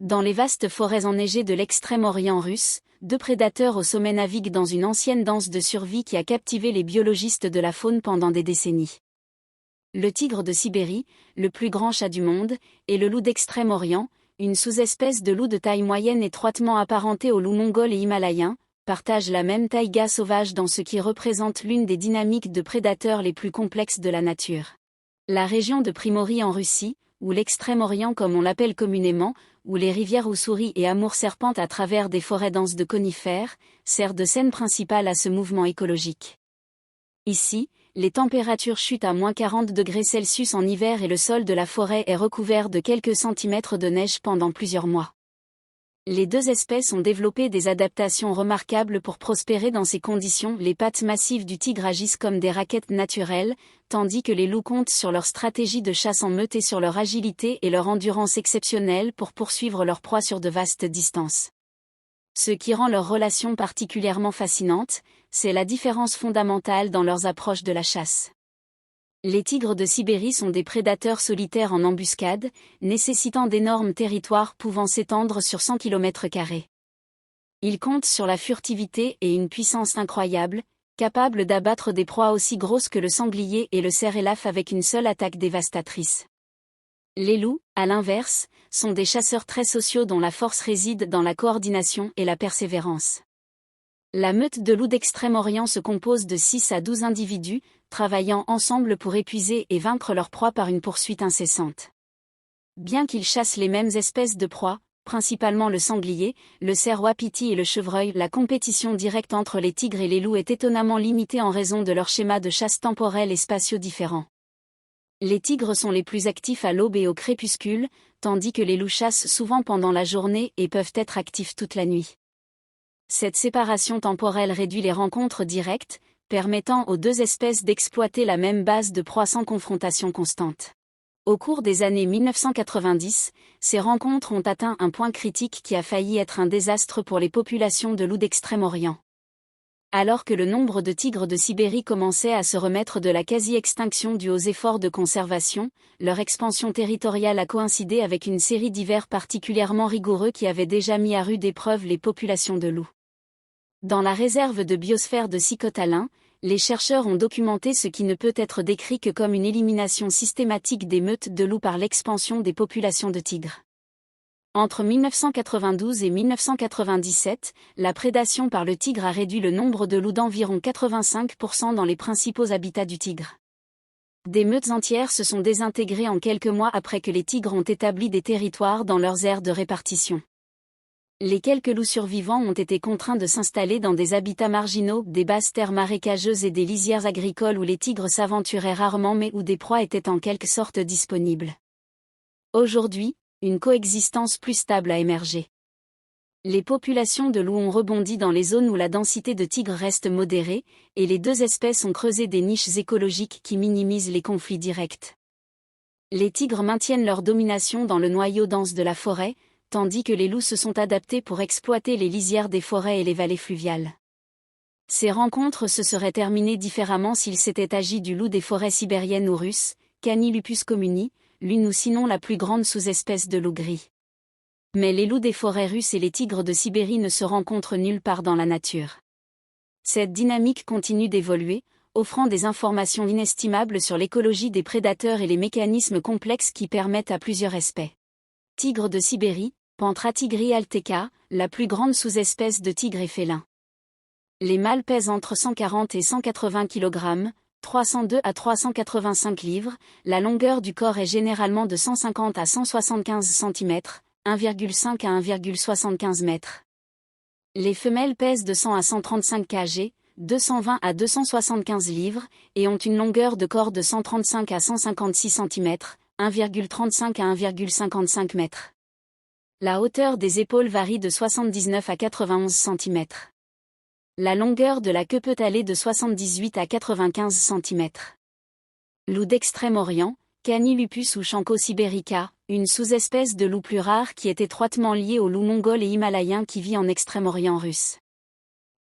Dans les vastes forêts enneigées de l'extrême-orient russe, deux prédateurs au sommet naviguent dans une ancienne danse de survie qui a captivé les biologistes de la faune pendant des décennies. Le tigre de Sibérie, le plus grand chat du monde, et le loup d'Extrême-Orient, une sous-espèce de loup de taille moyenne étroitement apparentée au loup mongol et himalayen, partagent la même taïga sauvage dans ce qui représente l'une des dynamiques de prédateurs les plus complexes de la nature. La région de Primorie en Russie, ou l'Extrême-Orient comme on l'appelle communément, où les rivières Oussouris et Amour serpentent à travers des forêts denses de conifères, sert de scène principale à ce mouvement écologique. Ici, les températures chutent à -40°C en hiver et le sol de la forêt est recouvert de quelques centimètres de neige pendant plusieurs mois. Les deux espèces ont développé des adaptations remarquables pour prospérer dans ces conditions. Les pattes massives du tigre agissent comme des raquettes naturelles, tandis que les loups comptent sur leur stratégie de chasse en meute et sur leur agilité et leur endurance exceptionnelle pour poursuivre leur proie sur de vastes distances. Ce qui rend leur relation particulièrement fascinante, c'est la différence fondamentale dans leurs approches de la chasse. Les tigres de Sibérie sont des prédateurs solitaires en embuscade, nécessitant d'énormes territoires pouvant s'étendre sur 100 km². Ils comptent sur la furtivité et une puissance incroyable, capables d'abattre des proies aussi grosses que le sanglier et le cerf-élaphe avec une seule attaque dévastatrice. Les loups, à l'inverse, sont des chasseurs très sociaux dont la force réside dans la coordination et la persévérance. La meute de loups d'Extrême-Orient se compose de 6 à 12 individus, travaillant ensemble pour épuiser et vaincre leur proie par une poursuite incessante. Bien qu'ils chassent les mêmes espèces de proies, principalement le sanglier, le cerf wapiti et le chevreuil, la compétition directe entre les tigres et les loups est étonnamment limitée en raison de leur schéma de chasse temporel et spatiaux différents. Les tigres sont les plus actifs à l'aube et au crépuscule, tandis que les loups chassent souvent pendant la journée et peuvent être actifs toute la nuit. Cette séparation temporelle réduit les rencontres directes, permettant aux deux espèces d'exploiter la même base de proie sans confrontation constante. Au cours des années 1990, ces rencontres ont atteint un point critique qui a failli être un désastre pour les populations de loups d'Extrême-Orient. Alors que le nombre de tigres de Sibérie commençait à se remettre de la quasi-extinction due aux efforts de conservation, leur expansion territoriale a coïncidé avec une série d'hivers particulièrement rigoureux qui avaient déjà mis à rude épreuve les populations de loups. Dans la réserve de biosphère de Sikhote-Alin, les chercheurs ont documenté ce qui ne peut être décrit que comme une élimination systématique des meutes de loups par l'expansion des populations de tigres. Entre 1992 et 1997, la prédation par le tigre a réduit le nombre de loups d'environ 85% dans les principaux habitats du tigre. Des meutes entières se sont désintégrées en quelques mois après que les tigres ont établi des territoires dans leurs aires de répartition. Les quelques loups survivants ont été contraints de s'installer dans des habitats marginaux, des basses terres marécageuses et des lisières agricoles où les tigres s'aventuraient rarement mais où des proies étaient en quelque sorte disponibles. Aujourd'hui, une coexistence plus stable a émergé. Les populations de loups ont rebondi dans les zones où la densité de tigres reste modérée, et les deux espèces ont creusé des niches écologiques qui minimisent les conflits directs. Les tigres maintiennent leur domination dans le noyau dense de la forêt, tandis que les loups se sont adaptés pour exploiter les lisières des forêts et les vallées fluviales. Ces rencontres se seraient terminées différemment s'il s'était agi du loup des forêts sibériennes ou russes, Canis lupus communis, l'une ou sinon la plus grande sous-espèce de loup gris. Mais les loups des forêts russes et les tigres de Sibérie ne se rencontrent nulle part dans la nature. Cette dynamique continue d'évoluer, offrant des informations inestimables sur l'écologie des prédateurs et les mécanismes complexes qui permettent à plusieurs espèces. Tigre de Sibérie, Panthera tigri alteca, la plus grande sous-espèce de tigre et félin. Les mâles pèsent entre 140 et 180 kg, 302 à 385 livres, la longueur du corps est généralement de 150 à 175 cm, 1,5 à 1,75 m. Les femelles pèsent de 100 à 135 kg, 220 à 275 livres, et ont une longueur de corps de 135 à 156 cm, 1,35 à 1,55 m. La hauteur des épaules varie de 79 à 91 cm. La longueur de la queue peut aller de 78 à 95 cm. Loup d'Extrême-Orient, Canis lupus ou Chanco siberica, une sous-espèce de loup plus rare qui est étroitement liée au loup mongol et himalayen qui vit en Extrême-Orient russe.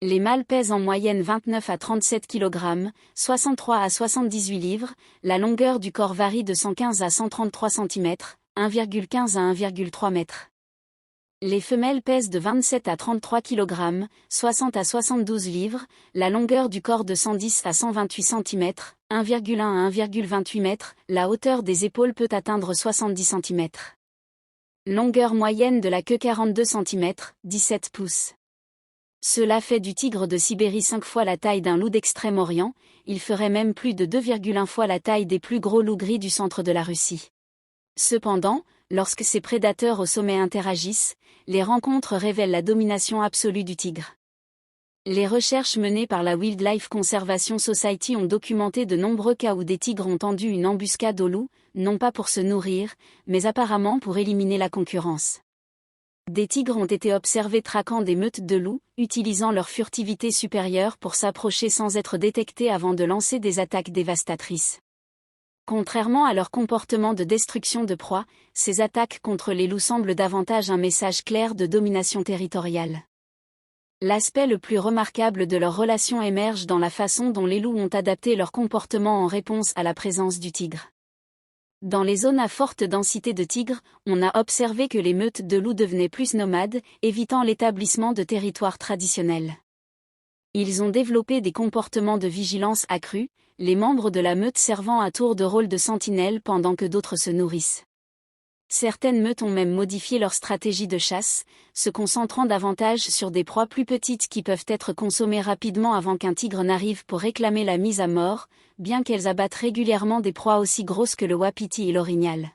Les mâles pèsent en moyenne 29 à 37 kg, 63 à 78 livres, la longueur du corps varie de 115 à 133 cm, 1,15 à 1,3 m. Les femelles pèsent de 27 à 33 kg, 60 à 72 livres, la longueur du corps de 110 à 128 cm, 1,1 à 1,28 m, la hauteur des épaules peut atteindre 70 cm. Longueur moyenne de la queue 42 cm, 17 pouces. Cela fait du tigre de Sibérie 5 fois la taille d'un loup d'Extrême-Orient, il ferait même plus de 2,1 fois la taille des plus gros loups gris du centre de la Russie. Cependant, lorsque ces prédateurs au sommet interagissent, les rencontres révèlent la domination absolue du tigre. Les recherches menées par la Wildlife Conservation Society ont documenté de nombreux cas où des tigres ont tendu une embuscade aux loups, non pas pour se nourrir, mais apparemment pour éliminer la concurrence. Des tigres ont été observés traquant des meutes de loups, utilisant leur furtivité supérieure pour s'approcher sans être détectés avant de lancer des attaques dévastatrices. Contrairement à leur comportement de destruction de proie, ces attaques contre les loups semblent davantage un message clair de domination territoriale. L'aspect le plus remarquable de leur relation émerge dans la façon dont les loups ont adapté leur comportement en réponse à la présence du tigre. Dans les zones à forte densité de tigres, on a observé que les meutes de loups devenaient plus nomades, évitant l'établissement de territoires traditionnels. Ils ont développé des comportements de vigilance accrus, les membres de la meute servant à tour de rôle de sentinelle pendant que d'autres se nourrissent. Certaines meutes ont même modifié leur stratégie de chasse, se concentrant davantage sur des proies plus petites qui peuvent être consommées rapidement avant qu'un tigre n'arrive pour réclamer la mise à mort, bien qu'elles abattent régulièrement des proies aussi grosses que le wapiti et l'orignal.